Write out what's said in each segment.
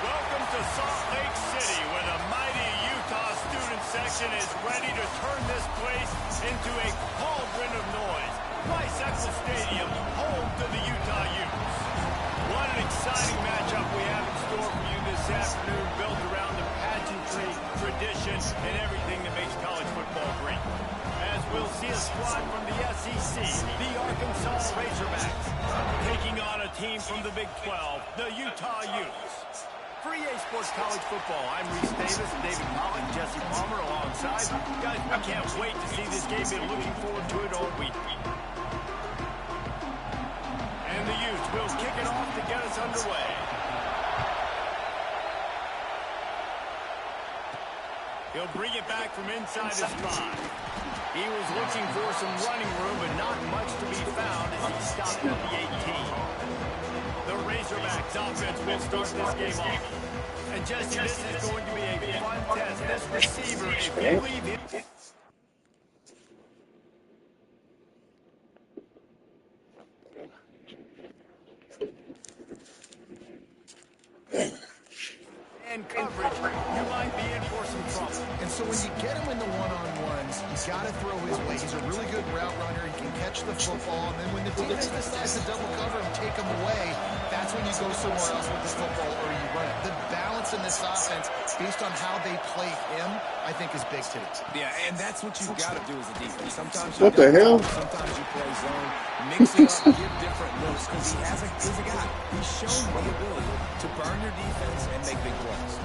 Welcome to Salt Lake City, where the mighty Utah student section is ready to turn this place into a cauldron of noise. Rice Eccles Stadium, home to the Utah Utes. What an exciting match afternoon built around the pageantry, tradition, and everything that makes college football great. As we'll see a squad from the SEC, the Arkansas Razorbacks, taking on a team from the Big 12, the Utah Utes. For EA Sports College Football, I'm Reese Davis, David Pollock, Jesse Palmer alongside. Guys, we can't wait to see this game. Been looking forward to it all week. And the Utes will kick it off to get us underway. He'll bring it back from inside his 5. He was looking for some running room, but not much to be found as he stopped at the 18. The Razorbacks offense will start this game off. And Jesse, this is going to be a fun test. This receiver, if you leave him... and coverage, you might be in for some trouble. And so when you get him in the one-on-ones, he's got to throw his way. He's a really good route runner. He can catch the football. And then when the defense decides to double cover him, take him away, that's when you go somewhere else with the football or you run it. The balance in this offense, based on how they play him, I think is big today. Yeah, and that's what you've got to do as a defense. Sometimes What the hell? Sometimes you play zone, mix it up, give different looks, because he's a guy. He's shown the ability to burn your defense and make big plays.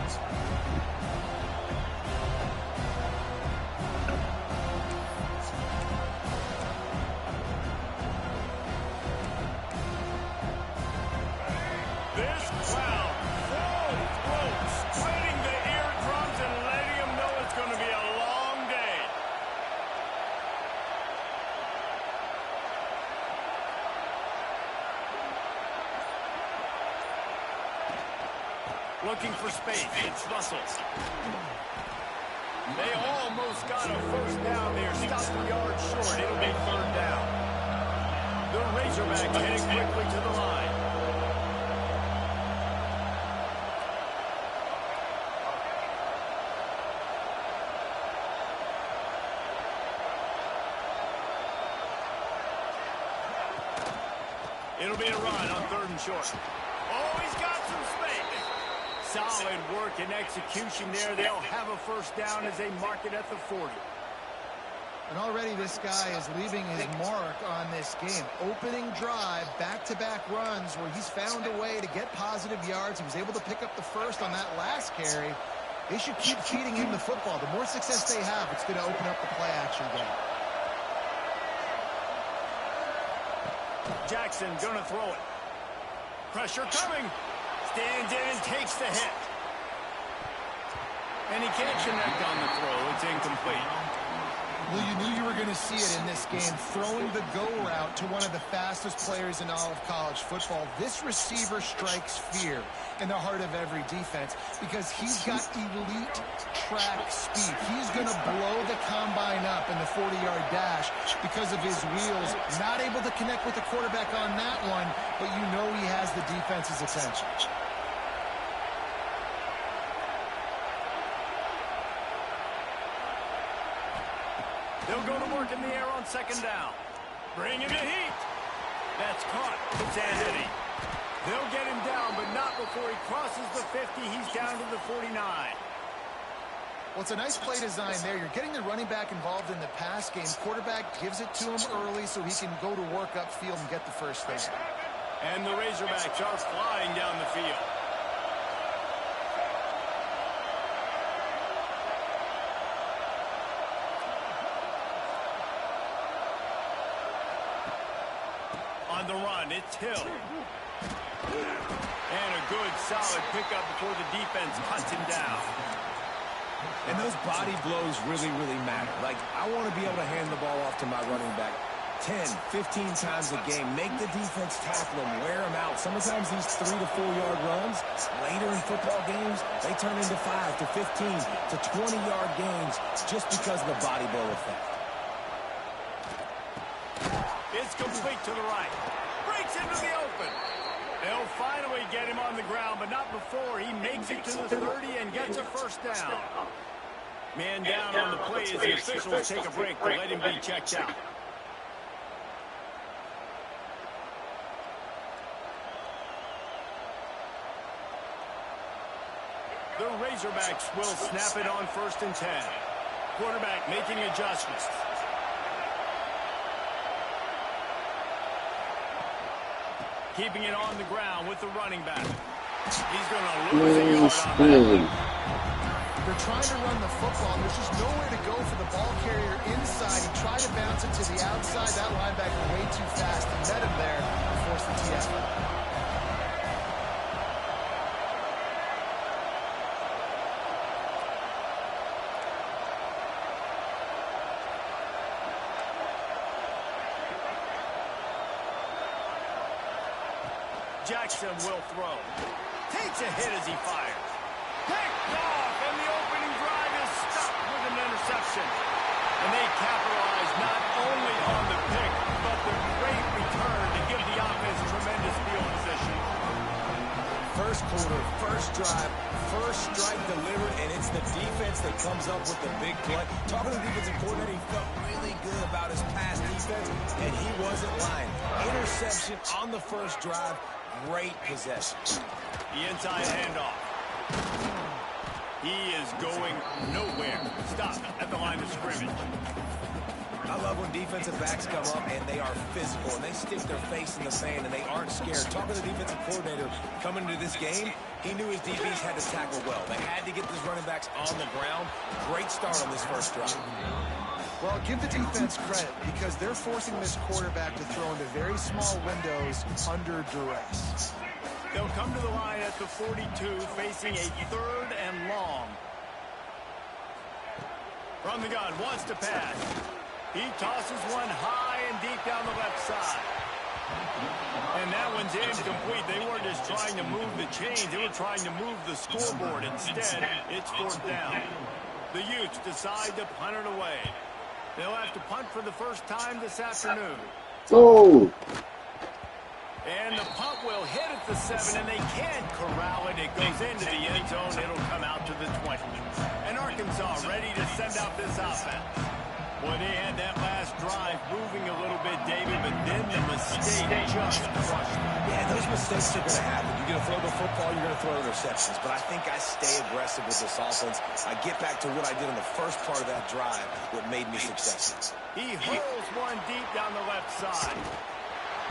This crowd, full throats, splitting the eardrums and letting them know it's going to be a long day. Looking for space. It's Russell. They almost got a first down there. Stopped the yard short. It'll be 3rd down. The Razorbacks heading quickly to the line. It'll be a run on 3rd and short. Oh, he's got some space. Solid work and execution there. They'll have a first down as they mark it at the 40. And already this guy is leaving his mark on this game. Opening drive, back-to-back runs where he's found a way to get positive yards. He was able to pick up the first on that last carry. They should keep feeding him the football. The more success they have, it's going to open up the play-action game. Jackson gonna throw it. Pressure coming. Stands in and takes the hit. And he can't connect on the throw. It's incomplete. Well, you knew you were going to see it in this game, throwing the go route to one of the fastest players in all of college football. This receiver strikes fear in the heart of every defense because he's got elite track speed. He's going to blow the combine up in the 40-yard dash because of his wheels. Not able to connect with the quarterback on that one, but you know he has the defense's attention. They'll go to work in the air on 2nd down. Bringing the heat. That's caught. It's Anthony. They'll get him down, but not before he crosses the 50. He's down to the 49. Well, it's a nice play design there. You're getting the running back involved in the pass game. Quarterback gives it to him early so he can go to work upfield and get the first down. And the Razorbacks are flying down the field. On the run, it's Hill. And a good, solid pickup before the defense cuts him down. And those body blows really, really matter. Like, I want to be able to hand the ball off to my running back 10, 15 times a game. Make the defense tackle him, wear him out. Sometimes these 3 to 4 yard runs, later in football games, they turn into 5 to 15 to 20 yard games just because of the body blow effect. It's complete to the right. Breaks into the open. They'll finally get him on the ground, but not before he makes it to the 30 and gets a first down. Man down on the play as the officials take a break to let him be checked out. The Razorbacks will snap it on 1st and 10. Quarterback making adjustments. Keeping it on the ground with the running back. He's going to lose a yard on that. They're trying to run the football. There's just nowhere to go for the ball carrier inside. He tried to bounce it to the outside. That linebacker way too fast. He met him there and forced the TF. Jackson will throw. Takes a hit as he fires. Picked off, and the opening drive is stopped with an interception. And they capitalize not only on the pick, but the great return to give the offense tremendous field position. First quarter, first drive, first strike delivered, and it's the defense that comes up with the big play. Talking to the defensive coordinator, he felt really good about his pass defense, and he wasn't lying. Interception on the first drive. Great possession. The inside handoff. He is going nowhere. Stop at the line of scrimmage. I love when defensive backs come up and they are physical and they stick their face in the sand and they aren't scared. Talking to the defensive coordinator coming into this game, he knew his DBs had to tackle well. They had to get these running backs on the ground. Great start on this first drive. Well, give the defense credit because they're forcing this quarterback to throw into very small windows under duress. They'll come to the line at the 42, facing a 3rd and long. From the gun, wants to pass. He tosses one high and deep down the left side. And that one's incomplete. They weren't just trying to move the chains. They were trying to move the scoreboard. Instead, it's 4th down. The Utes decide to punt it away. They'll have to punt for the first time this afternoon. Oh! And the punt will hit at the 7, and they can't corral it. It goes into the end zone. It'll come out to the 20. And Arkansas ready to send out this offense. Boy, they had that last drive moving a little bit, David, but then the mistake just crushed them. Yeah, those mistakes are going to happen. You're going to throw the football, you're going to throw interceptions. But I think I stay aggressive with this offense. I get back to what I did in the first part of that drive, what made me successful. He hurls one deep down the left side.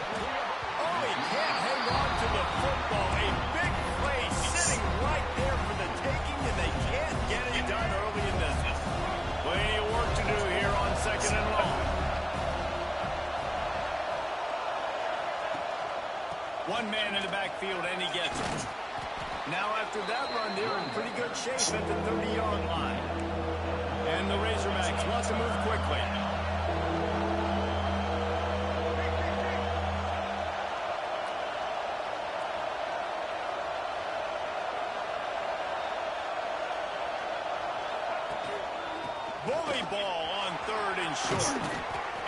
Oh, he can't hang on to the football. A big play sitting right there for the taking, and they can't get it done early in this one. Plenty of work to do here on 2nd and long. One man in the backfield, and he gets it. Now, after that run, they're in pretty good shape at the 30-yard line. And the Razorbacks want to move quickly. Bully ball on 3rd and short.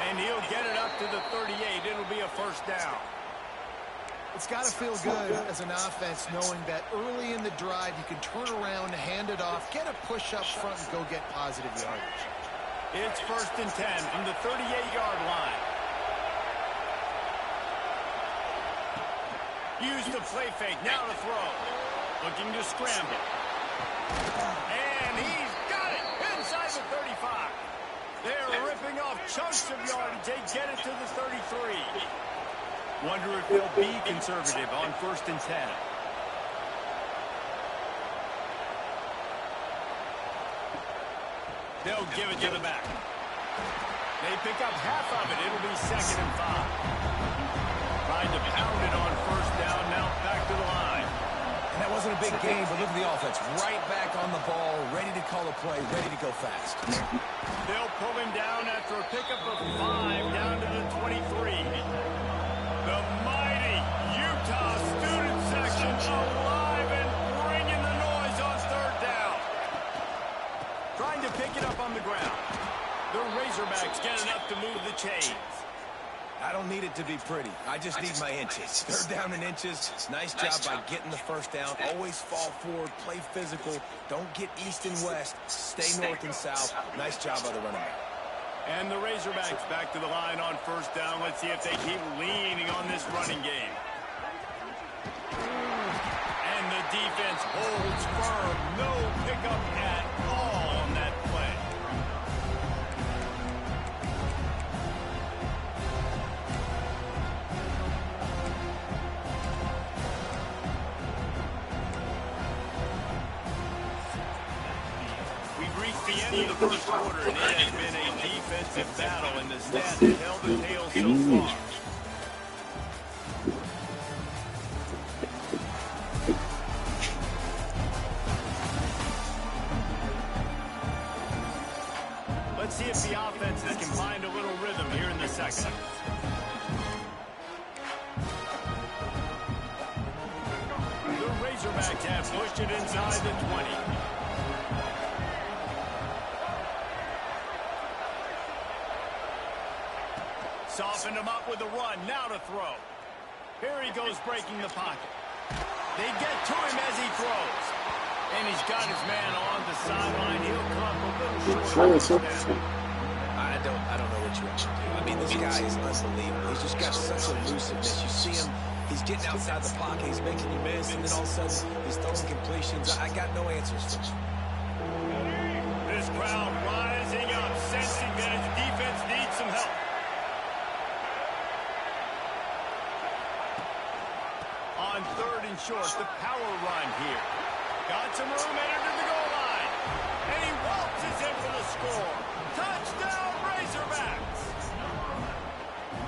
And he'll get it up to the 38. It'll be a 1st down. It's got to feel good as an offense knowing that early in the drive you can turn around, hand it off, get a push up front, and go get positive yardage. It's 1st and 10 from the 38-yard line. Use the play fake. Now to throw. Looking to scramble. And he's got it inside the 35. They're ripping off chunks of yardage. They get it to the 33. Wonder if they'll be conservative on 1st and 10. They'll give it to the back. They pick up half of it. It'll be 2nd and 5. Trying to pound it on 1st down. Now back to the line. And that wasn't a big game, but look at the offense. Right back on the ball, ready to call a play, ready to go fast. They'll pull him down after a pickup of 5 down to the 23. The mighty Utah student section alive and bringing the noise on 3rd down. Trying to pick it up on the ground. The Razorbacks get enough to move the chains. I don't need it to be pretty. I just need my inches. 3rd down in inches. Nice job by getting the 1st down. Always fall forward, play physical. Don't get east and west. Stay north and south. Nice job by the running back. And the Razorbacks back to the line on 1st down. Let's see if they keep leaning on this running game. And the defense holds firm. No pickup at all on that play. We've reached the end of the first quarter, and it has been a defensive battle, and the stats tell the tale so far. Let's see if the offenses can find a little rhythm here in the second. The Razorbacks have pushed it inside the 20. Softened him up with a run. Now to throw. Here he goes breaking the pocket. They get to him as he throws. And he's got his man on the sideline. He'll come a little short. I don't know what you want to do. I mean, this guy is unbelievable. He's just got such elusiveness. You see him, he's getting outside the pocket, he's making you miss, and then all of a sudden, he's throwing completions. I got no answers for him. This crowd rising up, sensing that his defense needs some help. On 3rd and short, the power run here. Got some room, entered to the goal line. And he waltzes in for the score. Touchdown, Razorbacks.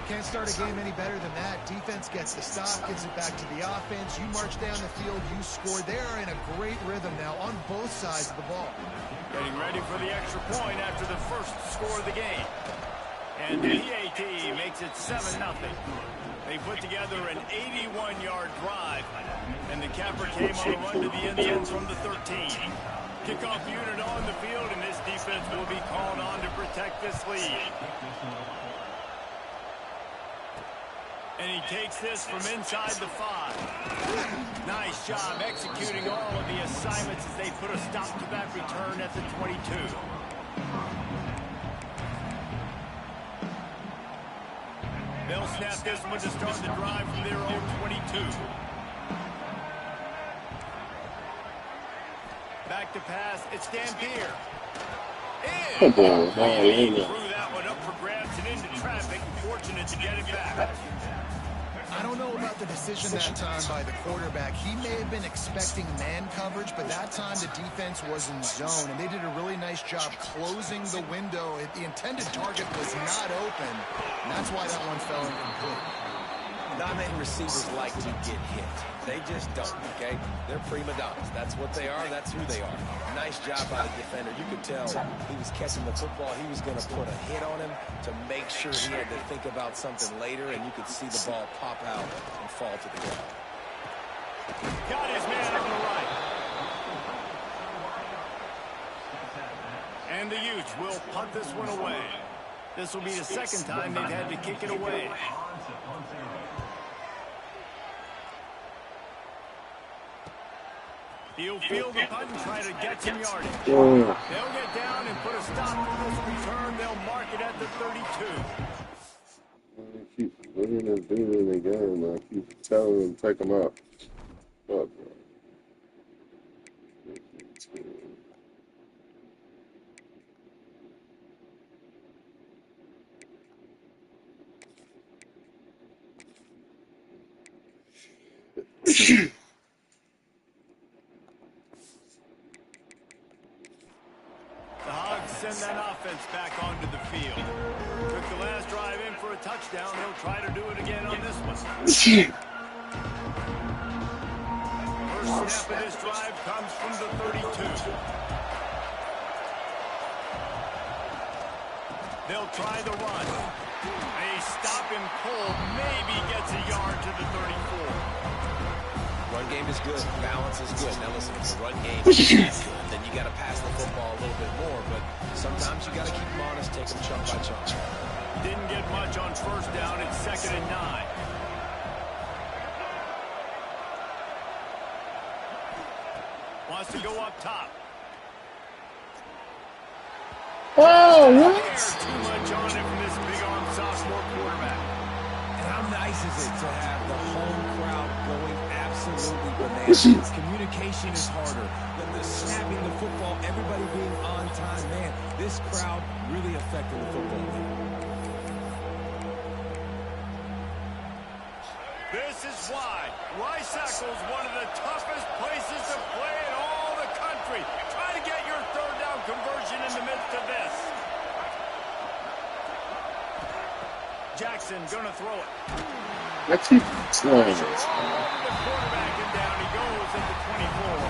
Can't start a game any better than that. Defense gets the stop, gives it back to the offense. You march down the field, you score. They are in a great rhythm now on both sides of the ball. Getting ready for the extra point after the first score of the game. And the PAT makes it 7-0. They put together an 81-yard drive, and the capper came on a run to the end zone from the 13. Kickoff unit on the field, and this defense will be called on to protect this lead. And he takes this from inside the 5. Nice job executing all of the assignments as they put a stop to that return at the 22. They'll snap this one to start the drive from their own 22. Back to pass, it's Dampier. And threw that one up for grabs and into traffic. Fortunate to get it back. I don't know about the decision that time by the quarterback. He may have been expecting man coverage, but that time the defense was in zone, and they did a really nice job closing the window. The intended target was not open, and that's why that one fell incomplete. Dominating receivers like to get hit. They just don't, okay? They're prima donnas. That's what they are. That's who they are. Nice job by the defender. You could tell he was catching the football. He was going to put a hit on him to make sure he had to think about something later, and you could see the ball pop out and fall to the ground. Got his man on the right. And the Utes will punt this one away. This will be the second time they've had to kick it away. He'll field the punt and try to get some yardage. They'll get down and put a stop to this return. They'll mark it at the 32. I keep doing and doing it again. I keep telling them to take them out. Fuck, bro. The Hogs send that offense back onto the field. Took the last drive in for a touchdown. They'll try to do it again on this one. First snap of this drive comes from the 32. They'll try the run. They stop him cold. Maybe gets a yard to the 34. Run game is good. Balance is good. Now listen, if the run game is good, then you got to pass the football a little bit more. But sometimes you got to keep them honest, take them chunk by chunk. Didn't get much on first down. It's 2nd and 9. Wants to go up top. Oh, what? Too much on it from this big arm sophomore quarterback. And how nice is it to have the home crowd going absolutely bananas? Communicating communication is harder. The snapping the football, everybody being on time. Man, this crowd really affected the football game. This is why Rice-Eccles, one of the toughest places to play in all the country. Try to get your third down conversion in the midst of this. Jackson gonna throw it. Let's keep going. The quarterback, and down he goes at the 24.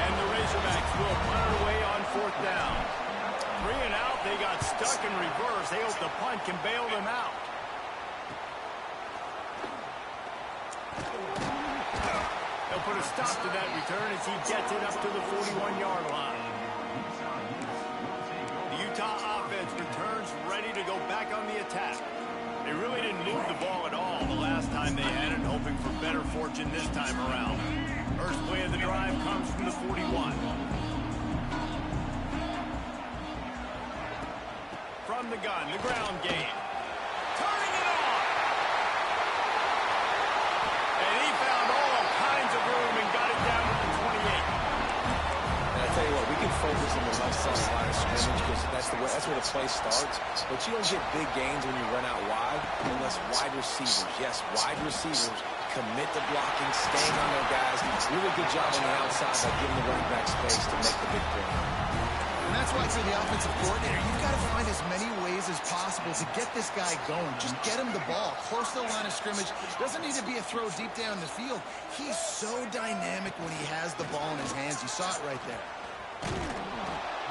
And the Razorbacks will punt it away on 4th down. 3 and out, they got stuck in reverse. They hope the punt can bail them out. They'll put a stop to that return as he gets it up to the 41-yard line. The Utah offense returns ready to go back on the attack. They really didn't move the ball at all the last time they had it, hoping for better fortune this time around. First play of the drive comes from the 41. From the gun, the ground game. Turning it on! And he found all kinds of room and got it down to the 28. And I tell you what, we can focus on the left side line of scrimmage because that's where the play starts. But you don't get big gains when you run out wide unless wide receivers, yes, wide receivers commit to blocking, staying on their guys. Really good job on the outside by giving the running back space to make the big play. And that's why for the offensive coordinator, you've got to find as many ways as possible to get this guy going. Just get him the ball close to the line of scrimmage. Doesn't need to be a throw deep down the field. He's so dynamic when he has the ball in his hands. You saw it right there.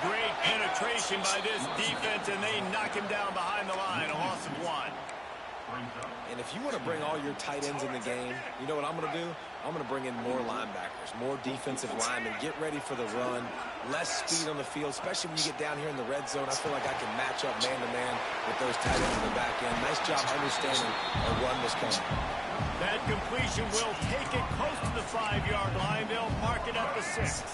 Great penetration by this defense, and they knock him down behind the line. A loss of 1. And if you want to bring all your tight ends in the game, you know what I'm going to do? I'm going to bring in more linebackers, more defensive linemen, get ready for the run, less speed on the field, especially when you get down here in the red zone. I feel like I can match up man-to-man with those tight ends in the back end. Nice job understanding a run was coming. That completion will take it close to the 5-yard line. They'll mark it at the 6.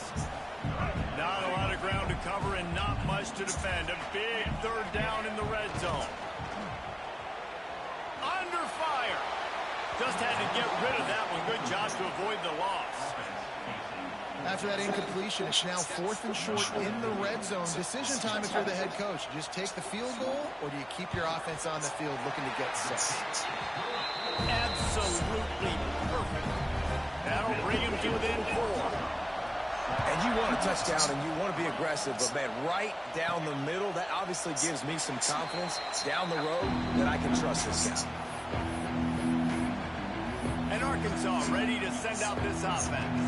Not a lot of ground to cover and not much to defend. A big 3rd down in the red zone. Under fire. Just had to get rid of that one. Good job to avoid the loss. After that incompletion, it's now 4th and short in the red zone. Decision time if you're the head coach. Just take the field goal, or do you keep your offense on the field looking to get 6? Absolutely perfect. That'll bring him to within 4. And you want a touchdown and you want to be aggressive, but, man, right down the middle, that obviously gives me some confidence down the road that I can trust this guy. And Arkansas ready to send out this offense.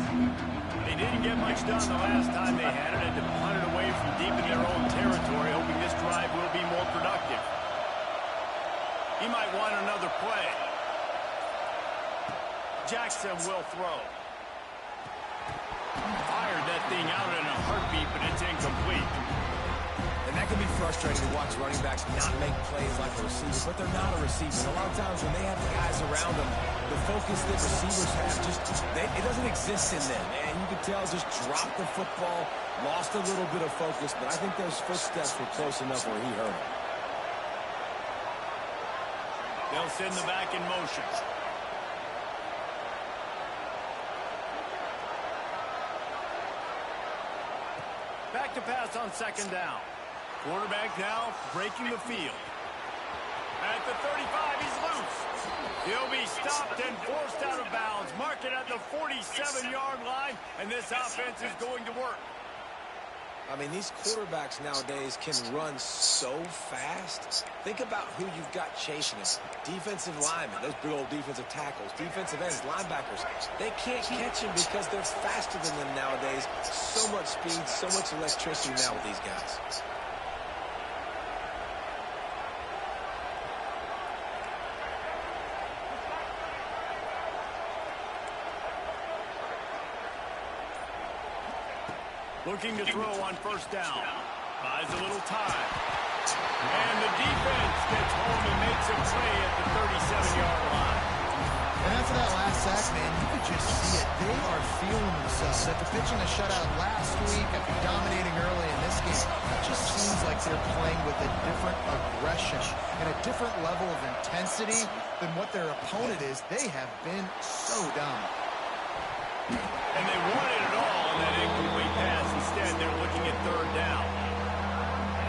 They didn't get much done the last time they had it, and to punt it away from deep in their own territory, hoping this drive will be more productive. He might want another play. Jackson will throw. Fired that thing out in a heartbeat, but it's incomplete. And that can be frustrating to watch running backs not make plays like a receiver, but they're not a receiver. And a lot of times when they have guys around them, the focus that receivers have, it doesn't exist in them. And you can tell just dropped the football, lost a little bit of focus, but I think those footsteps were close enough where he heard it. They'll send the back in motion. Back to pass on 2nd down. Quarterback now breaking the field. At the 35, he's loose. He'll be stopped and forced out of bounds. Mark it at the 47-yard line, and this offense is going to work. I mean, these quarterbacks nowadays can run so fast. Think about who you've got chasing them. Defensive linemen, those big old defensive tackles, defensive ends, linebackers. They can't catch them because they're faster than them nowadays. So much speed, so much electricity now with these guys. Looking to throw on 1st down. Buys a little time. And the defense gets home and makes a play at the 37-yard line. And after that last sack, man, you could just see it. They are feeling themselves. After pitching a shutout last week, after dominating early in this game, it just seems like they're playing with a different aggression and a different level of intensity than what their opponent is. They have been so dominant. And they wanted it all on that incomplete pass. Instead, they're looking at third down.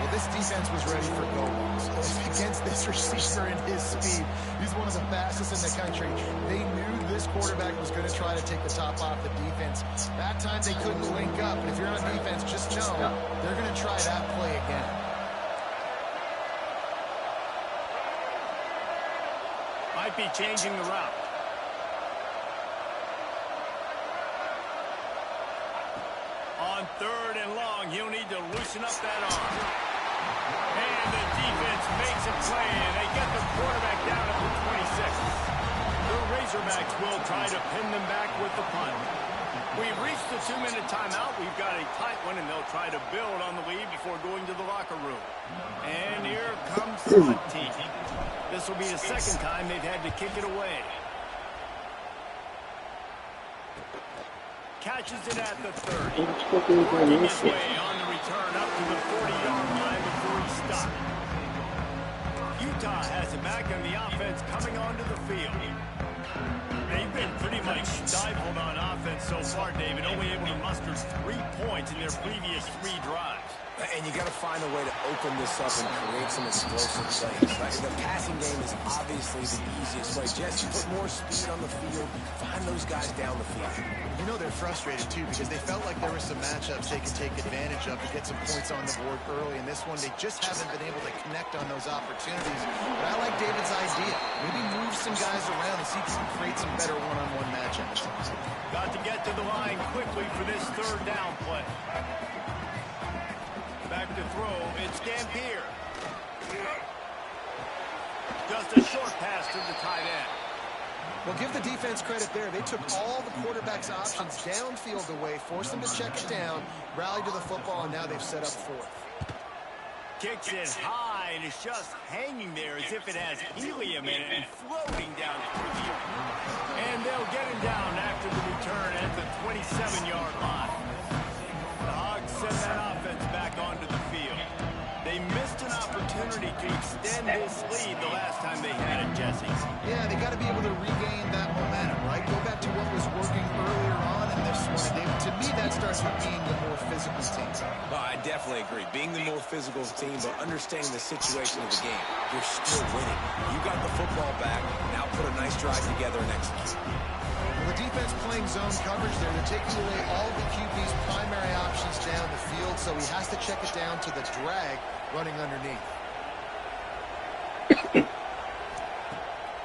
Well, this defense was ready for go balls. Against this receiver and his speed, he's one of the fastest in the country. They knew this quarterback was going to try to take the top off the defense. That time they couldn't link up. And if you're on defense, just know they're going to try that play again. Might be changing the route. On third and long, he'll need to loosen up that arm. And the defense makes a play, and they get the quarterback down at the 26. The Razorbacks will try to pin them back with the punt. We've reached the 2-minute timeout. We've got a tight one, and they'll try to build on the lead before going to the locker room. And here comes the punt team. This will be the second time they've had to kick it away. Catches it at the 30. Working his way on the return up to the 40-yard line before he stopped. Utah has it back, and the offense coming onto the field. They've been pretty much stifled on offense so far, David, only able to muster 3 points in their previous 3 drives. And you got to find a way to open this up and create some explosive plays. Right? The passing game is obviously the easiest way. Just put more speed on the field, find those guys down the field. You know they're frustrated, too, because they felt like there were some matchups they could take advantage of to get some points on the board early. In this one, they just haven't been able to connect on those opportunities. But I like David's idea. Maybe move some guys around and see if he can create some better one-on-one matchups. Got to get to the line quickly for this third down play. Back to throw, it's Dampier. Just a short pass to the tight end. Well, give the defense credit there. They took all the quarterback's options downfield away, forced them to check it down, rallied to the football, and now they've set up fourth. Kicks it high, and it's just hanging there as if it has helium in it and floating down through the air. And they'll get him down after the return at the 27-yard line. The Hogs send that offense back onto the field. They missed an opportunity to extend this lead the last time they had it, Jesse. Yeah, they got to be able to regain that momentum, right? Go back to what was working earlier on in this one. To me, that starts with being the more physical team. Well, I definitely agree. Being the more physical team, but understanding the situation of the game. You're still winning. You got the football back. Now put a nice drive together and execute. Well, the defense playing zone coverage there. They're taking away all the QB's primary options down the field, so he has to check it down to the drag running underneath.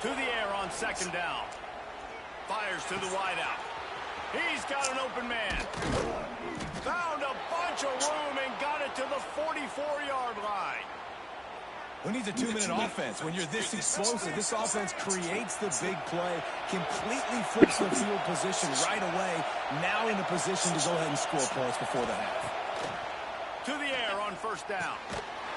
To the air on second down. Fires to the wideout. He's got an open man. Found a bunch of room and got it to the 44-yard line. Who needs a 2-minute offense? When you're this explosive, this offense creates the big play, completely flips the field position right away, now in a position to go ahead and score points before the half. To the air on first down.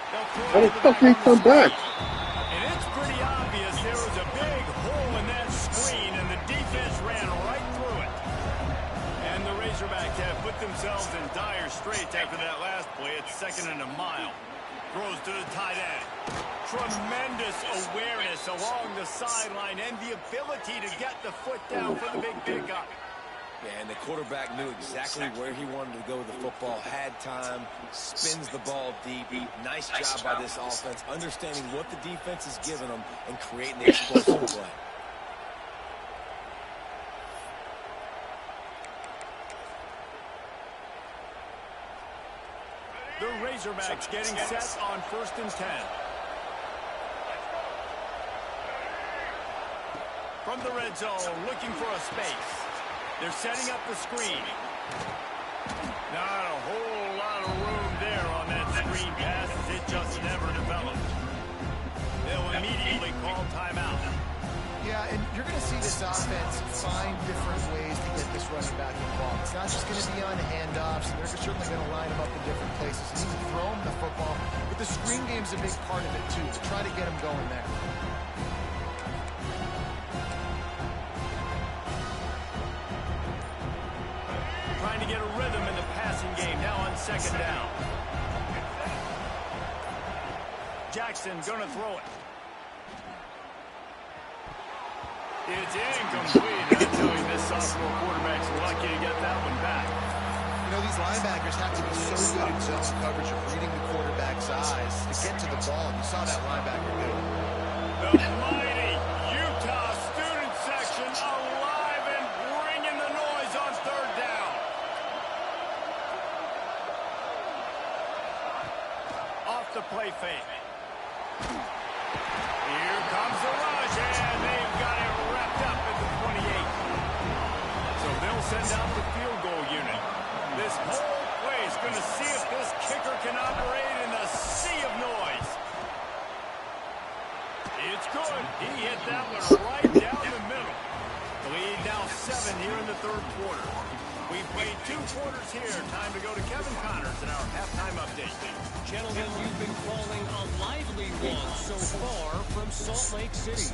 How the fuck did he come back? And it's pretty obvious there was a big hole in that screen, and the defense ran right through it. And the Razorbacks have put themselves in dire straits after that last play. It's 2nd and a mile. Throws to the tight end. Tremendous awareness along the sideline and the ability to get the foot down for the big pickup. Yeah, and the quarterback knew exactly where he wanted to go with the football, had time, spins the ball deep. Nice job by this offense, understanding what the defense is giving them and creating the explosive play. The Razorbacks getting set on 1st and 10. From the red zone, looking for a space. They're setting up the screen. Not a whole lot of room there on that screen pass as it just never developed. They'll immediately call timeout. Yeah, and you're going to see this offense find different ways to get this running back involved. It's not just going to be on handoffs. They're certainly going to line him up in different places and even throw him the football. But the screen game's a big part of it, too, to try to get him going there. Trying to get a rhythm in the passing game now on 2nd down. Jackson going to throw it. It's incomplete. I tell you, this Well, quarterback's lucky to get that one back. You know, these linebackers have to be so good in zone coverage of reading the quarterback's eyes to get to the ball. You saw that linebacker do it. The mighty Utah student section alive and bringing the noise on third down. Off the play fake. Here comes the rush, and they've got it wrapped up at the 28. So they'll send out the field goal unit. This whole play is going to see if this kicker can operate in the sea of noise. It's good. He hit that one right down the middle. The lead now 7 here in the third quarter. We've played 2 quarters here. Time to go to Kevin Connors in our halftime update. Gentlemen, you've been calling a lively one so far from Salt Lake City.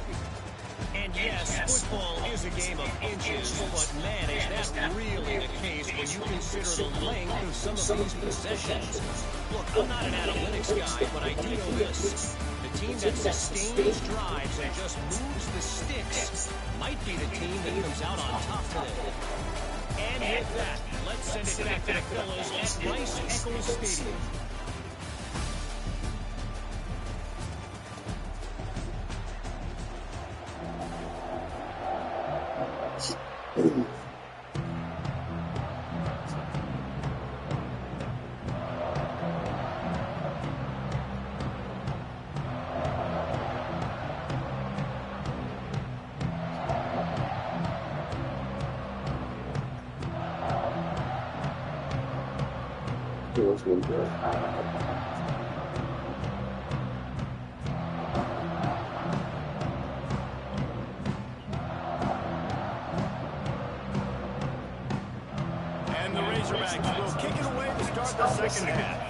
And yes, football is a game of inches, but man, is that really the case when you consider the length of some of these possessions. Look, I'm not an analytics guy, but I do know this. The team that sustains drives and just moves the sticks might be the team that comes out on top today. And with that, let's send it back to the fellas at Rice Eccles Stadium. And the Razorbacks will kick it away to start the second half.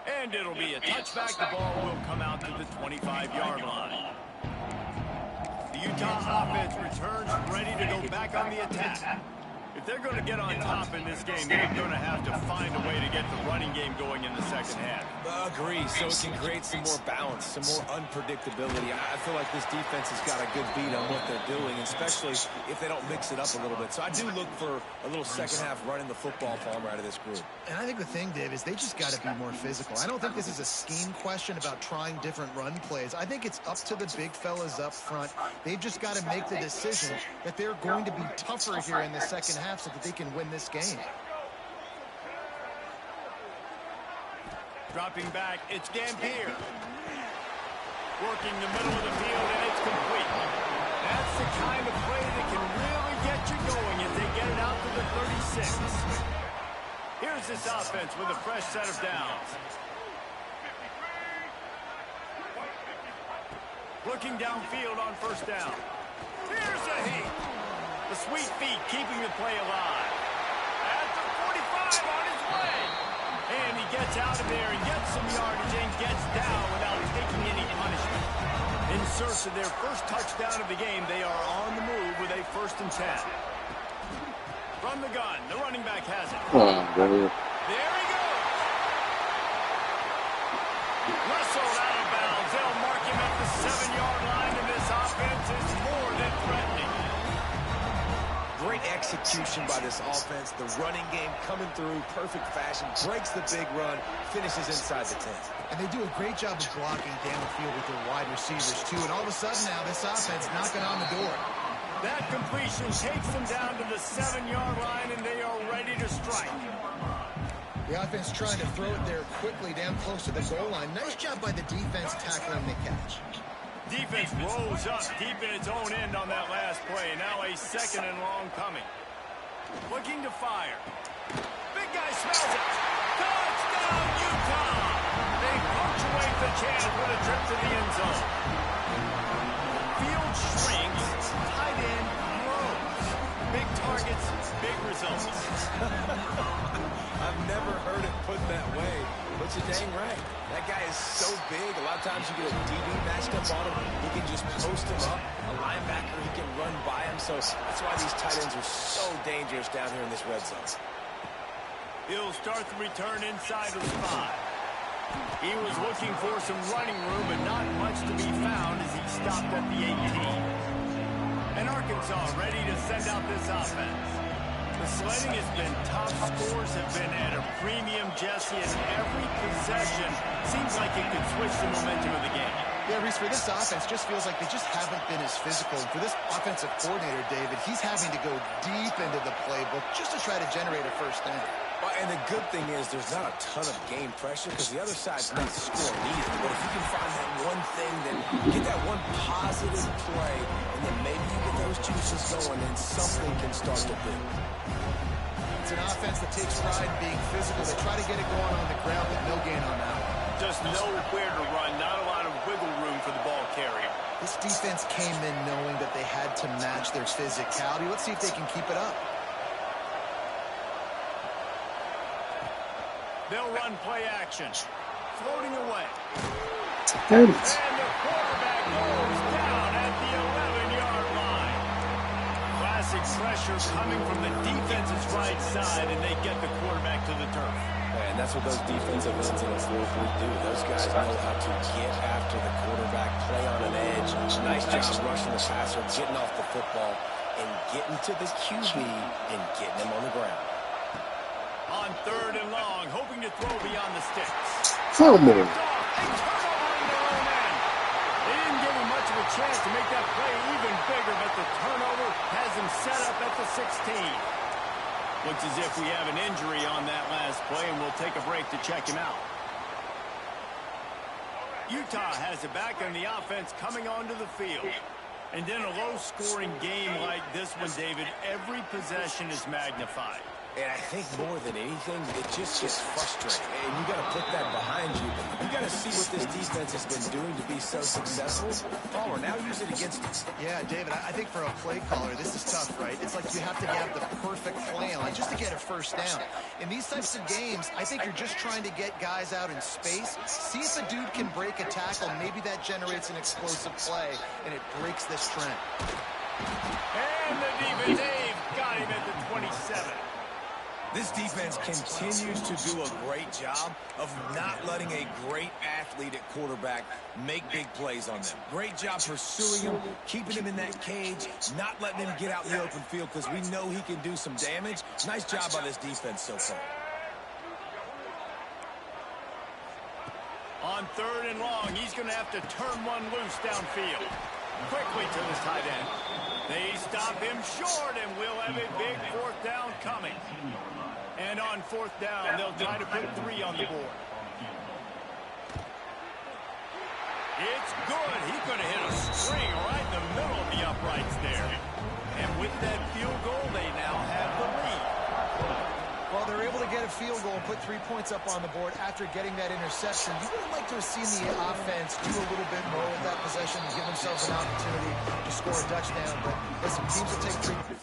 And it'll be a touchback. The ball will come out to the 25-yard line. The Utah offense returns ready to go back on the attack. If they're going to get on top in this game, they're going to have to find a way to get the running game going in the second half. Agree, so it can create some more balance, some more unpredictability. I feel like this defense has got a good beat on what they're doing, especially if they don't mix it up a little bit. So I do look for a little second half running the football farm out of this group. And I think the thing, Dave, is they just got to be more physical. I don't think this is a scheme question about trying different run plays. I think it's up to the big fellas up front. They've just got to make the decision that they're going to be tougher here in the second half so that they can win this game. Dropping back, it's Gambier. Working the middle of the field, and it's complete. That's the kind of play that can really get you going as they get it out to the 36. Here's this offense with a fresh set of downs. Looking downfield on first down. Here's a heat. The sweet feet keeping the play alive. At the 45 on his way. And he gets out of there and gets some yardage and gets down without taking any punishment. In search of their first touchdown of the game, they are on the move with a 1st and 10. From the gun, the running back has it. There he goes. Wrestled out of bounds. They'll mark him at the 7-yard line, and this offense is more than threatening. Great execution by this offense. The running game coming through, perfect fashion, breaks the big run, finishes inside the 10. And they do a great job of blocking downfield with their wide receivers, too. And all of a sudden now, this offense knocking on the door. That completion takes them down to the 7-yard line, and they are ready to strike. The offense trying to throw it there quickly down close to the goal line. Nice job by the defense tackling the catch. Defense rolls up deep in its own end on that last play. Now a 2nd and long coming. Looking to fire. Big guy smells it. Touchdown, Utah! They punctuate the chance with a trip to the end zone. Field shrinks, tight end grows. Big targets, big results. I I've never heard it put that way, but you're dang right. That guy is so big. A lot of times you get a DB matched up on him. He can just post him up. A linebacker, he can run by him. So that's why these tight ends are so dangerous down here in this red zone. He'll start the return inside the spot. He was looking for some running room, but not much to be found as he stopped at the 18. And Arkansas ready to send out this offense. The sledding has been tough. Scores have been at a premium, Jesse, and every possession seems like it could switch the momentum of the game. Yeah, Reese, for this offense, just feels like they just haven't been as physical. And for this offensive coordinator, David, he's having to go deep into the playbook just to try to generate a first down. And the good thing is there's not a ton of game pressure because the other side's not scoring either. But if you can find that one thing, then get that one positive play, and then maybe you get those juices going and something can start to build. It's an offense that takes pride in being physical. They try to get it going on the ground, but no gain on that. Just nowhere to run, not a lot of wiggle room for the ball carrier. This defense came in knowing that they had to match their physicality. Let's see if they can keep it up. They'll run play action. Floating away. Damn it. And the quarterback goes down at the 11-yard line. Classic pressure coming from the defense's right side, and they get the quarterback to the turf. And that's what those defensive ends in a 4-3 do. Those guys know how to get after the quarterback, play on an edge. Nice job rushing the passer, getting off the football, and getting to the QB and getting him on the ground. On 3rd and long, hoping to throw beyond the sticks. Come on. A turnover in their own end. They didn't give him much of a chance to make that play even bigger, but the turnover has him set up at the 16. Looks as if we have an injury on that last play, and we'll take a break to check him out. Utah has it back on the offense coming onto the field. And in a low-scoring game like this one, David, every possession is magnified. And I think more than anything, it just gets frustrating. And you got to put that behind you. You got to see what this defense has been doing to be so successful. Palmer, now use it against us. Yeah, David, I think for a play caller, this is tough, right? It's like you have to have the perfect play on just to get a first down. In these types of games, I think you're just trying to get guys out in space, see if a dude can break a tackle. Maybe that generates an explosive play, and it breaks this trend. And the defense, they've got him at the 27. This defense continues to do a great job of not letting a great athlete at quarterback make big plays on them. Great job pursuing him, keeping him in that cage, not letting him get out in the open field because we know he can do some damage. Nice job by this defense so far. On 3rd and long, he's going to have to turn one loose downfield. Quickly to the tight end. They stop him short, and we'll have a big 4th down coming. And on 4th down, they'll try to put 3 on the board. It's good. He could have hit a string right in the middle of the uprights there. And with that field goal, they now have the lead. Well, they're able to get a field goal and put 3 points up on the board after getting that interception. You would have liked to have seen the offense do a little bit more with that possession and give themselves an opportunity to score a touchdown. But listen, teams will take 3.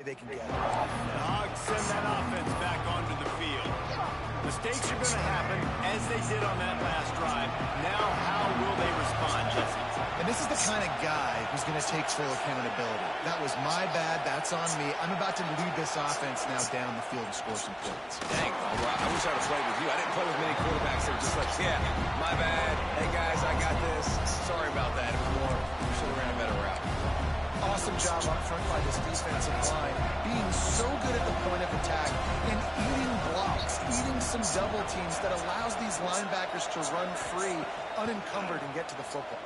They can get it. The Hogs send that offense back onto the field. Mistakes are going to happen, as they did on that last drive. Now, how will they respond, Jesse? And this is the kind of guy who's going to take full accountability. That was my bad. That's on me. I'm about to lead this offense now down the field and score some points. Dang, I wish I would have played with you. I didn't play with many quarterbacks that were just like, yeah, my bad. Hey, guys, I got this. Sorry about that. It was more, we should have ran a better route. Awesome job up front by this defensive line, being so good at the point of attack and eating blocks, eating some double teams that allows these linebackers to run free, unencumbered, and get to the football.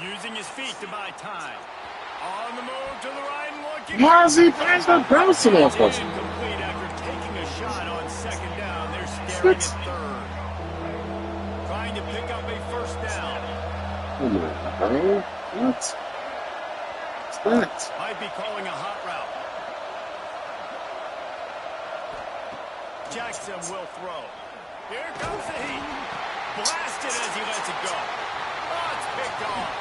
Using his feet to buy time. On the move to the right and looking. Why is he playing the bouncing off us? Incomplete after taking a shot on 2nd down. They're staring at 3rd. Trying to pick up a 1st down. Come on, bro. What? Might be calling a hot route. Jackson will throw. Here comes the heat. Blasted as he lets it go. Oh, it's picked off.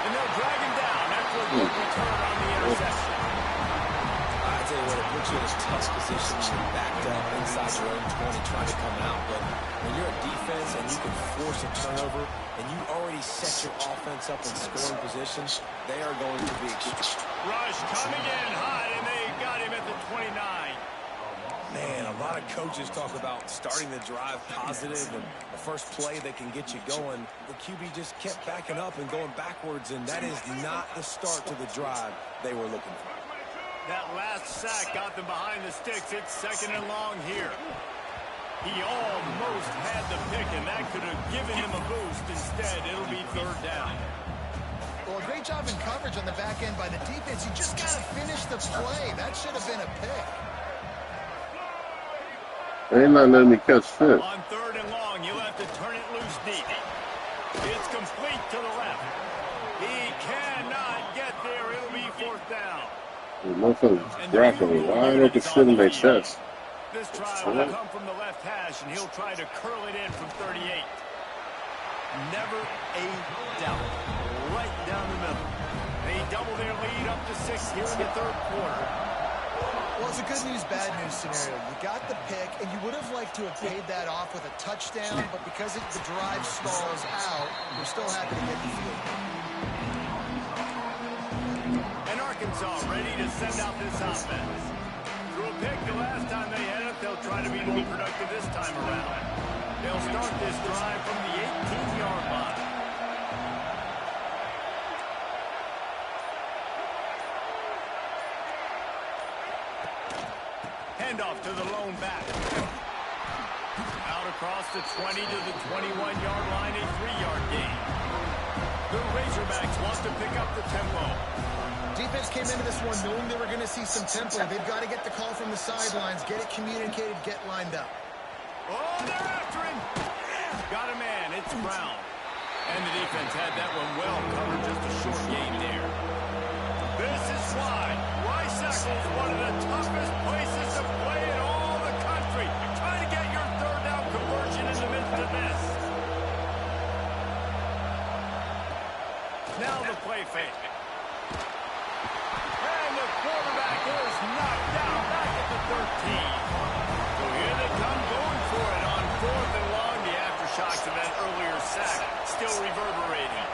And they'll drag him down after a good return on the interception. I tell you what, it puts you in a tough position. You're backed up inside your own 20 trying to come out. But when you're a defense and you can force a turnover and you already set your offense up in scoring position, they are going to be extreme. Rush coming in hot, and they got him at the 29. Man, a lot of coaches talk about starting the drive positive and the first play that can get you going. The QB just kept backing up and going backwards, and that is not the start to the drive they were looking for. That last sack got them behind the sticks. It's 2nd and long here. He almost had the pick, and that could have given him a boost. Instead, it'll be 3rd down. Well, a great job in coverage on the back end by the defense. You just got to finish the play. That should have been a pick. They ain't not letting me catch fit. On 3rd and long, you'll have to turn it loose deep. It's complete to the left. He cannot get there. It'll be 4th down. The motherfuckers grappling wide open shit in their chest. This try will come from the left hash, and he'll try to curl it in from 38. Never a doubt. Right down the middle. They double their lead up to 6 here in the 3rd quarter. Well, it's a good news, bad news scenario. You got the pick, and you would have liked to have paid that off with a touchdown, but because the drive stalls out, we're still happy to get the field goal. And Arkansas ready to send out this offense. Threw a pick the last time they had it. They'll try to be more productive this time around. They'll start this drive from the 18-yard line. Handoff to the lone back. Out across the 20 to the 21-yard line, a 3-yard gain. The Razorbacks want to pick up the tempo. Defense came into this one knowing they were going to see some tempo. They've got to get the call from the sidelines, get it communicated, get lined up. Oh, they're after him. Got a man. It's Brown. And the defense had that one well covered. Just a short gain there. This is why Rice-Eccles, one of the toughest places to play in all the country. Trying to get your 3rd down conversion in the midst of this. Now the play fake. And the quarterback is knocked down back at the 13. So here they come going for it on 4th and long. The aftershocks of that earlier sack still reverberating.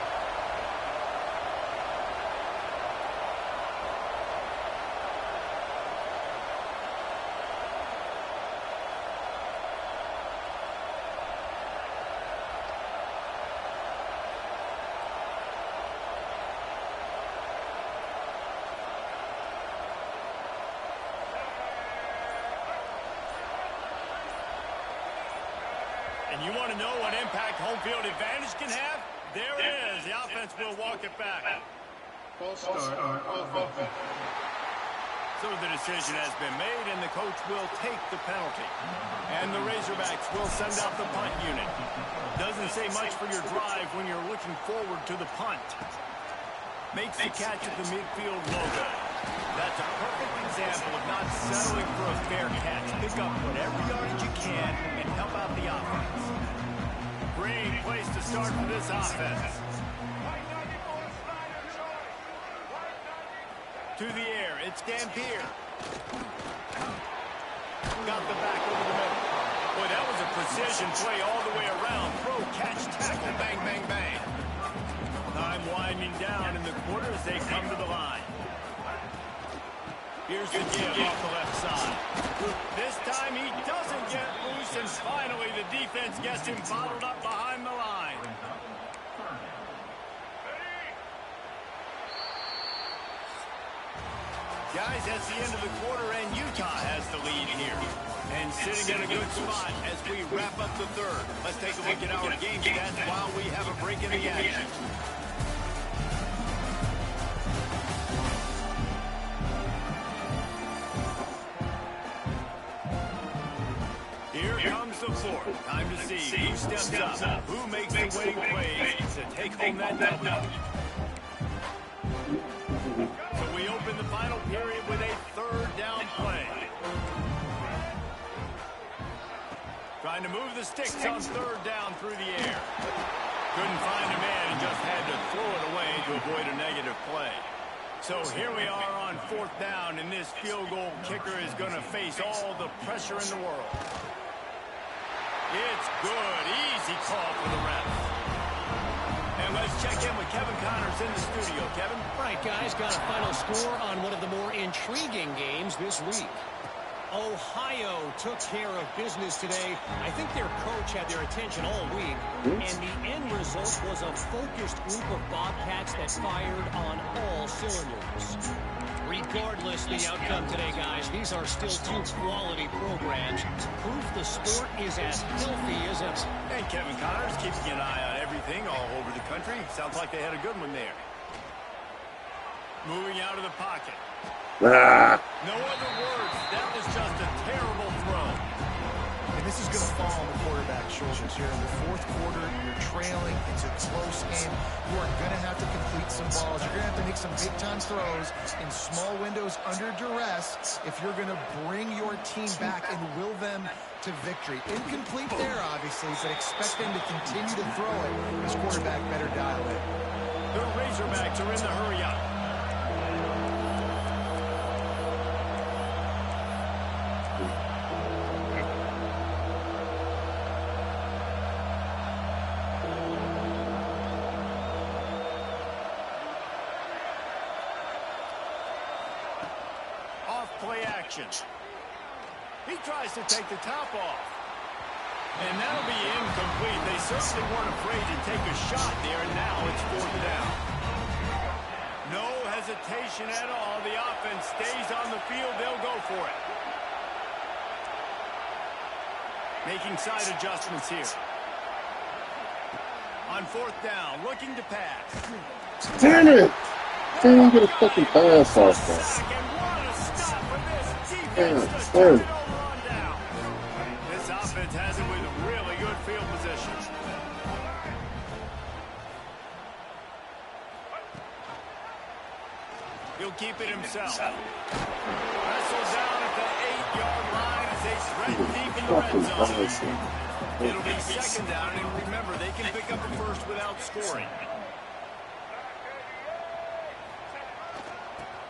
And you want to know what impact home field advantage can have? There it is. The offense will walk it back. False start. So the decision has been made, and the coach will take the penalty. And the Razorbacks will send out the punt unit. Doesn't say much for your drive when you're looking forward to the punt. Makes the catch at the midfield logo. That's a perfect example of not settling for a fair catch. Pick up whatever yardage you can and help out the offense. Great place to start for this offense. To the air, it's Dampier. Got the back over the middle. Boy, that was a precision play all the way around. Throw, catch, tackle, bang, bang, bang. Time winding down in the quarter as they come to the line. Here's the give off the left side. This time he doesn't get loose, and finally the defense gets him bottled up behind the line. Guys, that's the end of the quarter, and Utah has the lead here. And sitting in a good spot as we wrap up the 3rd. Let's take a look at our game stats while we have a break in the action. Here comes the 4th. Time to see who steps up, who makes the winning plays to take home that W. So we open the final period with a 3rd down play. Trying to move the sticks on third down through the air. Couldn't find a man and just had to throw it away to avoid a negative play. So here we are on fourth down, and this field goal kicker is going to face all the pressure in the world. It's good. Easy call for the ref. And let's check in with Kevin Connors in the studio. Kevin? All right, guys, got a final score on one of the more intriguing games this week. Ohio took care of business today. I think their coach had their attention all week, and the end result was a focused group of Bobcats that fired on all cylinders. Regardless the outcome today, guys, these are still two quality programs. Proof the sport is as healthy as ever. And Kevin Connors keeping an eye on everything all over the country. Sounds like they had a good one there. Moving out of the pocket. No other words. That was just a terrible throw. And this is going to fall on the quarterback's shoulders here. In the fourth quarter, you're trailing. It's a close game. You are going to have to complete some balls. You're going to have to make some big-time throws in small windows under duress if you're going to bring your team back and will them to victory. Incomplete there, obviously, but expect them to continue to throw it. This quarterback better dial it. The Razorbacks are in the hurry-up. Play action. He tries to take the top off. And that'll be incomplete. They certainly weren't afraid to take a shot there, and now it's fourth down. No hesitation at all. The offense stays on the field. They'll go for it. Making side adjustments here. On fourth down, looking to pass. Damn it! Can't even get a fucking pass off that. This offense has it with really good field position. He'll keep it himself. Wrestled down at the 8-yard line as they thread deep in the red zone. It'll be second down, and remember, they can pick up the first without scoring.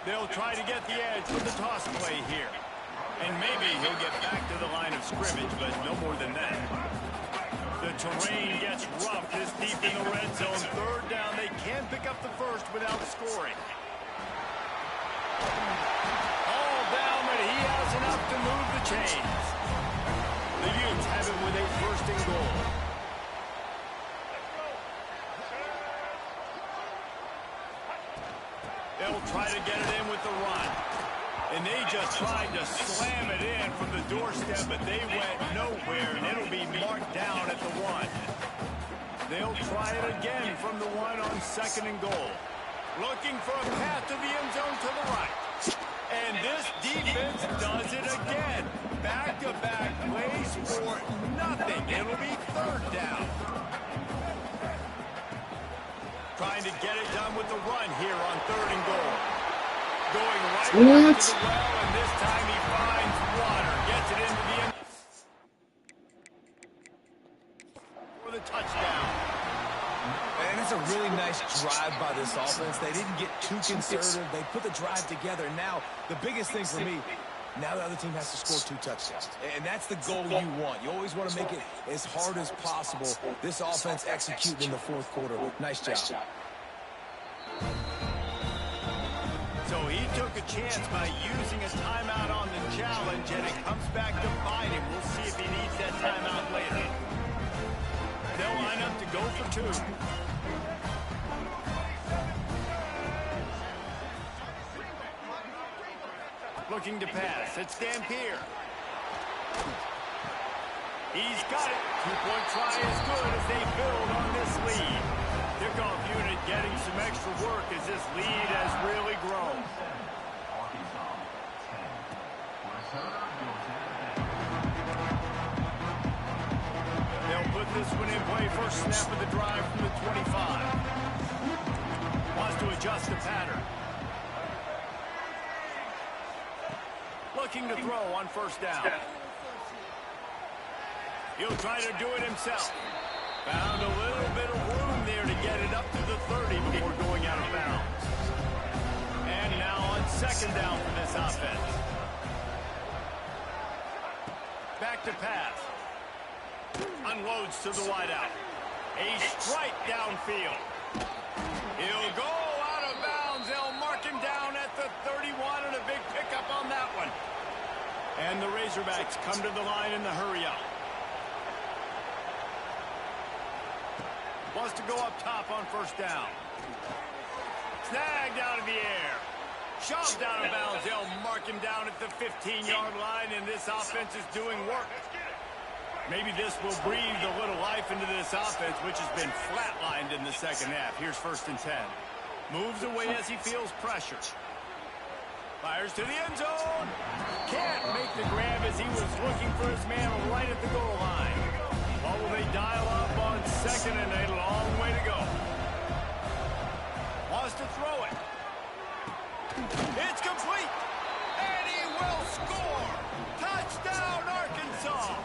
They'll try to get the edge with the toss play here. And maybe he'll get back to the line of scrimmage, but no more than that. The terrain gets rough this deep in the red zone. Third down, they can pick up the first without scoring. All down, but he has enough to move the chains. The Utes have it with a first and goal. They'll try to get it in with the run. And they just tried to slam it in from the doorstep, but they went nowhere, and it'll be marked down at the 1. They'll try it again from the 1 on second and goal. Looking for a path to the end zone to the right. And this defense does it again. Back-to-back plays for nothing. It'll be third down. Trying to get it done with the run here on third and goal. Going right to the well, and this time he finds water. Gets it into the end for the touchdown. And it's a really nice drive by this offense. They didn't get too conservative. They put the drive together. Now, the biggest thing for me, now the other team has to score 2 touchdowns. And that's the goal you want. You always want to make it as hard as possible. This offense executed in the fourth quarter. Nice job. So he took a chance by using a timeout on the challenge, and it comes back to bite him. We'll see if he needs that timeout later. They'll line up to go for 2. Looking to pass. It's Dampier. He's got it. 2-point try is good as they build on this lead. Kickoff unit getting some extra work as this lead has really grown. They'll put this one in play. First snap of the drive from the 25. Wants to adjust the pattern. Looking to throw on first down. He'll try to do it himself. Found a little bit of room there to get it up to the 30 before going out of bounds. And now on second down for this offense. Back to pass. Unloads to the wideout. A strike downfield. He'll go out of bounds. They'll mark him down at the 31 and a big pickup on that one. And the Razorbacks come to the line in the hurry up. Wants to go up top on first down. Snagged out of the air. Shoved out of bounds. They'll mark him down at the 15-yard line, and this offense is doing work. Maybe this will breathe a little life into this offense, which has been flatlined in the second half. Here's 1st and 10. Moves away as he feels pressure. Fires to the end zone. Can't make the grab as he was looking for his man right at the goal line. What will they dial up on second and a long way to go? Wants to throw it. It's complete. And he will score. Touchdown, Arkansas.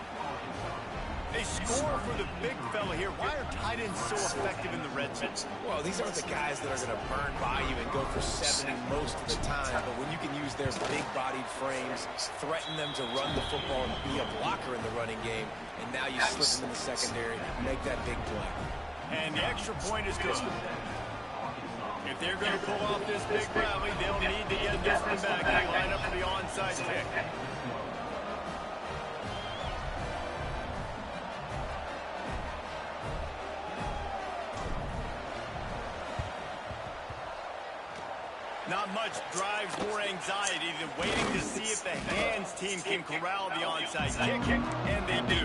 They score for the big fella here. Why are tight ends so effective in the red zone? Well, these aren't the guys that are going to burn by you and go for 70 most of the time, but when you can use their big-bodied frames, threaten them to run the football and be a blocker in the running game, and now you slip them in the secondary, make that big play. And the extra point is good. If they're going to pull off this big rally, they'll need to get this one back and line up for the onside kick. Not much drives more anxiety than waiting to see if the hands team can corral the onside kick, and they do.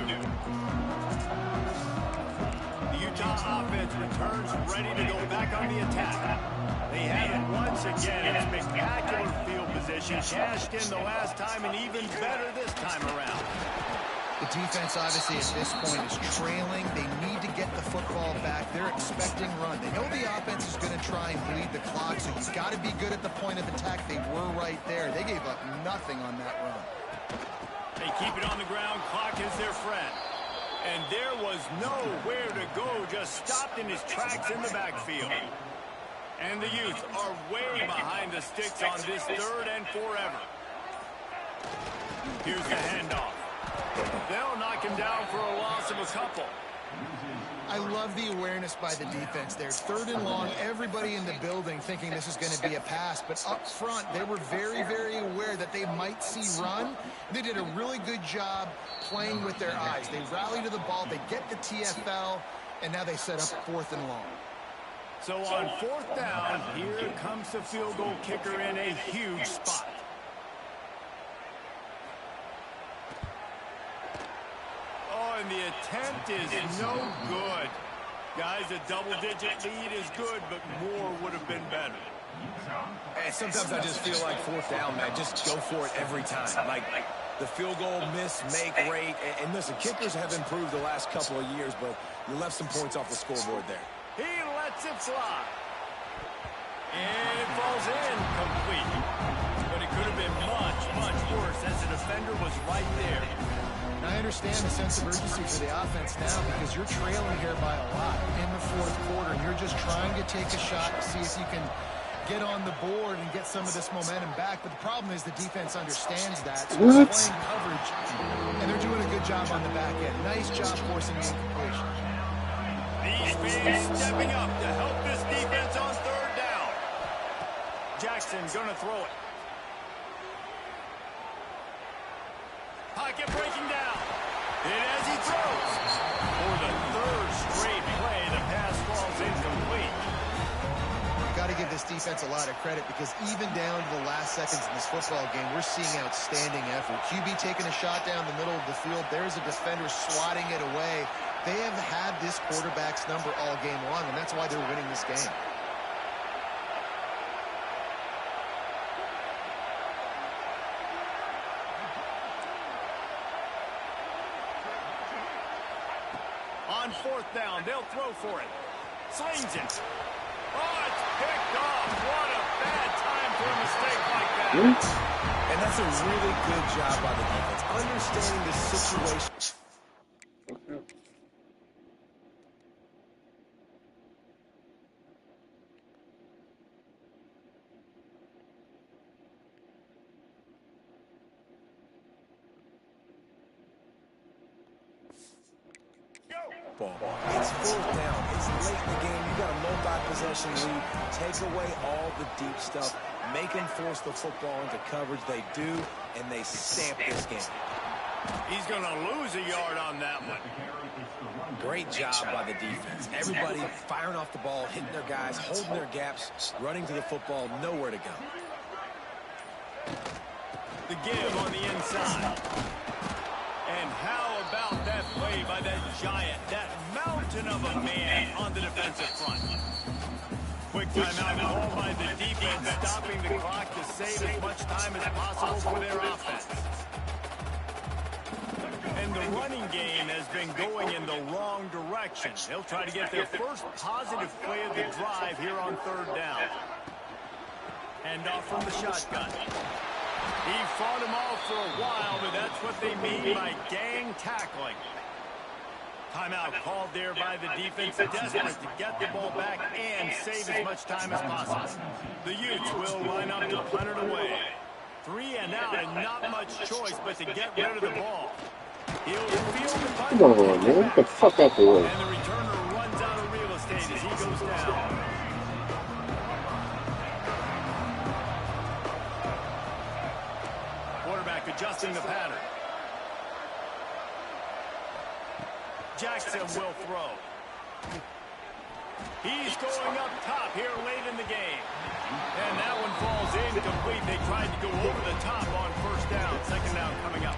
The Utah offense returns ready to go back on the attack. They have it once again in spectacular field position, cashed in the last time and even better this time around. The defense, obviously, at this point is trailing. They need to get the football back. They're expecting run. They know the offense is going to try and bleed the clock, so you've got to be good at the point of attack. They were right there. They gave up nothing on that run. They keep it on the ground. Clock is their friend. And there was nowhere to go, just stopped in his tracks in the backfield. And the Utes are way behind the sticks on this 3rd and forever. Here's the handoff. They'll knock him down for a loss of a couple. I love the awareness by the defense there. 3rd and long, everybody in the building thinking this is going to be a pass. But up front, they were very, very aware that they might see run. They did a really good job playing with their eyes. They rally to the ball, they get the TFL, and now they set up 4th and long. So on 4th down, here comes the field goal kicker in a huge spot. Oh, and the attempt is no good. Guys, a double-digit lead is good, but more would have been better. And sometimes I just feel like 4th down, man, just go for it every time. Like the field goal miss-make rate. And listen, kickers have improved the last couple of years, but you left some points off the scoreboard there. He lets it fly. And it falls in complete. But it could have been much, much worse as the defender was right there. And I understand the sense of urgency for the offense now because you're trailing here by a lot in the 4th quarter, and you're just trying to take a shot to see if you can get on the board and get some of this momentum back. But the problem is the defense understands that. So they're playing coverage, and they're doing a good job on the back end. Nice job forcing the incompletion. These fans stepping up to help this defense on 3rd down. Jackson gonna throw it. Pocket breaking down. And as he throws, for the 3rd straight play, the pass falls incomplete. You've got to give this defense a lot of credit because even down to the last seconds in this football game, we're seeing outstanding effort. QB taking a shot down the middle of the field. There's a defender swatting it away. They have had this quarterback's number all game long, and that's why they're winning this game. On 4th down, they'll throw for it. Slings it. Oh, it's picked off. What a bad time for a mistake like that. And that's a really good job by the defense, understanding the situation. football. It's fourth down. It's late in the game. You got a multi-possession lead. Take away all the deep stuff. Make them force the football into coverage. They do, and they stamp this game. He's going to lose a yard on that one. Great job by the defense. Everybody firing off the ball, hitting their guys, holding their gaps, running to the football, nowhere to go. The give on the inside. And how about that play by that giant, that mountain of a man on the defensive front? Quick timeout called by the defense, stopping the clock to save as much time as possible for their offense. And the running game has been going in the wrong direction. They'll try to get their first positive play of the drive here on third down. Hand off from the shotgun. He fought him off for a while, but that's what they mean by gang tackling. Timeout called there by the defense, desperate to get the ball back and save as much time as possible. The Utes will line up to punt it away. 3 and out, and not much choice but to get rid of the ball. He'll field the punt. Come on, man. Get the fuck out the way. And the returner runs out of real estate as he goes down. Quarterback adjusting the pattern. Jackson will throw. He's going up top here late in the game. And that one falls incomplete. They tried to go over the top on first down. Second down coming up.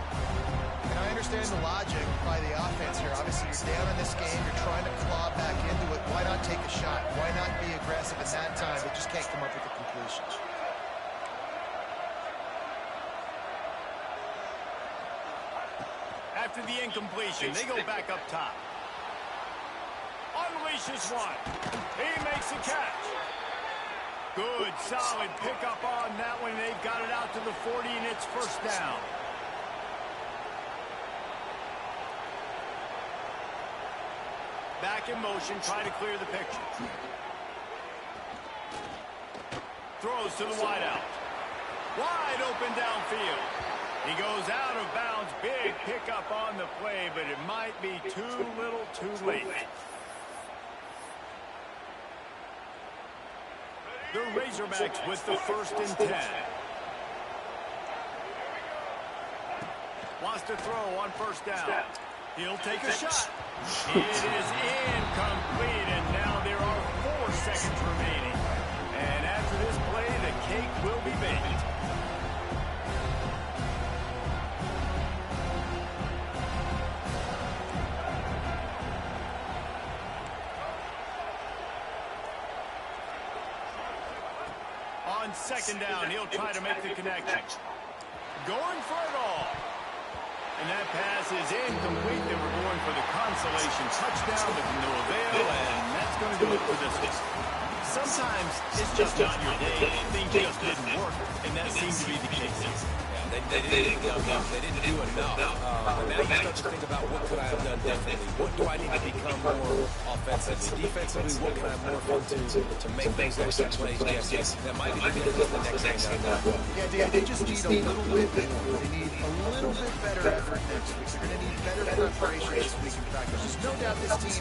And I understand the logic by the offense here. Obviously, you're down in this game. You're trying to claw back into it. Why not take a shot? Why not be aggressive at that time? They just can't come up with a completion. After the incompletion, they go back up top. Unleashes one. He makes a catch. Good, solid pickup on that one. They've got it out to the 40, and it's first down. Back in motion, try to clear the picture. Throws to the wideout. Wide open downfield. He goes out of bounds. Big pickup on the play, but it might be too little too late. The Razorbacks with the 1st and 10. Wants to throw on first down. He'll take a shot. It is incomplete, and now there are 4 seconds remaining. And after this play, the cake will be baked. On second down, he'll try to make the connection. Going for it all. And that pass is incomplete. They were going for the consolation touchdown, but no avail, and that's going to do it for this one. Sometimes it's just not your day, and things just didn't work, and that seems to be the case. They didn't do enough. They didn't do enough. And now you start to think about what could I have done differently? What do I need to become more offensively? Defensively, what can I morph into to make those extra plays? Yes, that might be the difference the next game down the road. Yeah, Dan, they just need a little bit more. They need a little bit better effort next week. They're going to need better preparation this week in practice. There's no doubt this team